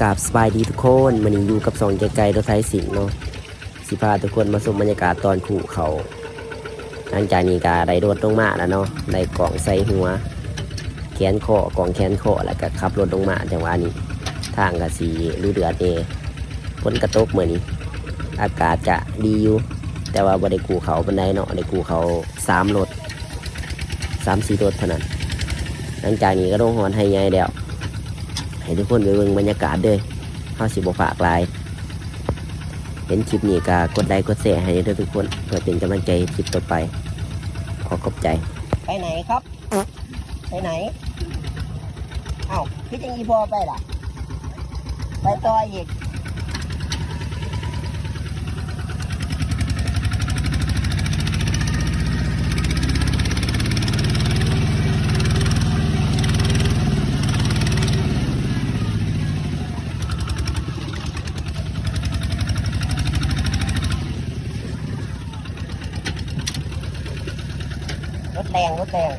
กราบสบายดีทุกคนมันนี้อยู่กับสองไกลๆรถไทยสิงห์เนาะสิพาทุกคนมาชมบรรยากาศตอนขู่เขาหลังจากนี้ก็ได้รถลงมาแล้วเนาะได้กล่องใส่หัวแขนคอกล่องแขนคอแล้วก็ขับรถลงมาจังหวะนี้ทางก็สีรูเดือดฝนกระตกเหมือนนี้อากาศจะดีอยู่แต่ว่าบ่ได้กูเขาบันไดเนาะได้กูเขา3 รถ 3-4 รถเท่านั้นหลังจากนี้ก็ต้องหอนให้ใหญ่แล้วให้ทุกคนไปเบิ่งบรรยากาศด้วยเข้าสิบฝากลายเห็นคลิปนี้ก็กดไลค์กดแชร์ให้ด้วยทุกคนเพื่อเป็นกำลังใจคลิปต่อไปขอขอบใจไปไหนครับไปไหนเอ้าพี่จังอีพอไปล่ะไปต่ออีกรถแรงรถแรง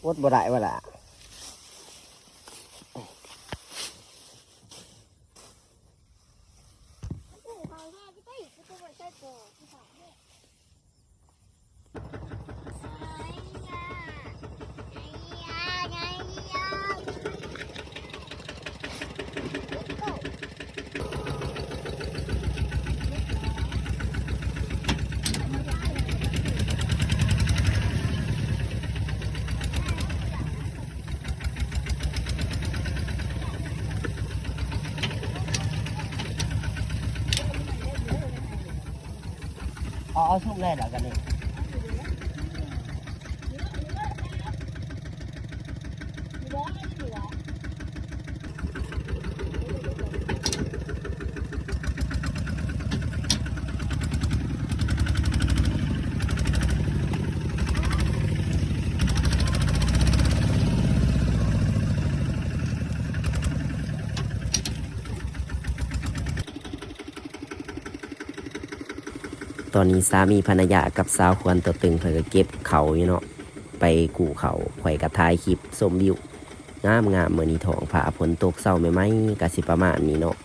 รถบ่ได้บ่ล่ะเอาซุ่มได้หรอกันนี่ตอนนี้สามีภรรยากับสาวควรตัวตึงเพิ่นก็เก็บเขาอยู่เนาะไปกู่เขาข่อยกับทายคลิปสมวิวงามงามเมื่อนี้ท้องผ่าฝนตกเศร้าไม่ไหมกะสิประมาณนี้เนาะ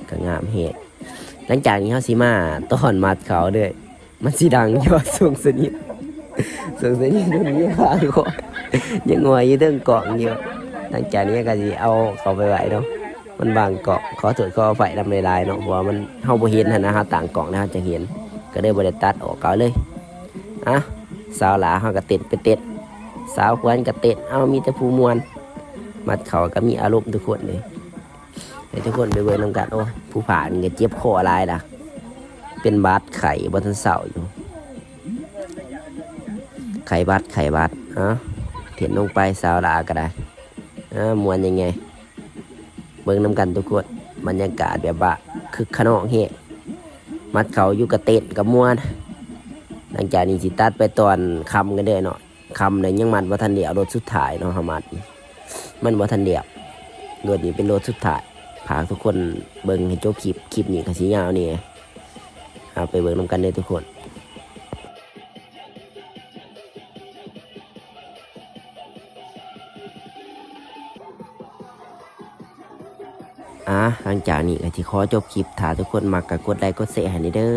ก็งามเหตุหลังจากนี้เขาสิมาต้อนมัดเขาด้วยมันสิดังยอดสูงสนิทสูงสนิทตรงนี้ค่ะทุกคนยังงวยอยู่เรื่องเกาะเยอะหลังจากนี้ก็สิเอาเขาไปไว้เนาะมันบางเกาะขอตรวจขอไฟดำลายเนาะเพราะว่ามันเฮาบ่เห็นนะฮะต่างเกาะนะจะเห็นก็ได้บริตัดออกเก่าเลยอ่ะสาวหลาเขาก็เต้นไปเต้นสาวควนก็เต้นเอามีแต่ผู้มวนมัดเขาก็มีอารมณ์ทุกคนเลยให้ทุกคนไปเบิ่งนำกันโอ้ผู้ผ่านก็เจ็บคอลายล่ะเป็นบาดไข่บนทันเสาอยู่ไข่บาดเถียนลงไปสาวหลาก็ได้มวนยังไงเบิ่งนำกันทุกคนบรรยากาศแบบว่าคึกขนองเฮมัดเขาอยู่กับเต้นกับมวนหลังจากนี้สิตัดไปตอนคำกันเด้อเนาะคำเนี่ยยังมันว่าทันเดียวรถสุดท้ายเนาะฮามัดมันว่าทันเดียวรถนี้เป็นรถสุดท้ายพาทุกคนเบิ่งให้จบคลิปนี้ก็สิยาวนี่เอาไปเบิ่งนำกันเลยทุกคนหลังจากนี้ก็ที่ขอจบคลิปถ้าทุกคนมักก็กดไลค์กดแชร์ให้เด้อ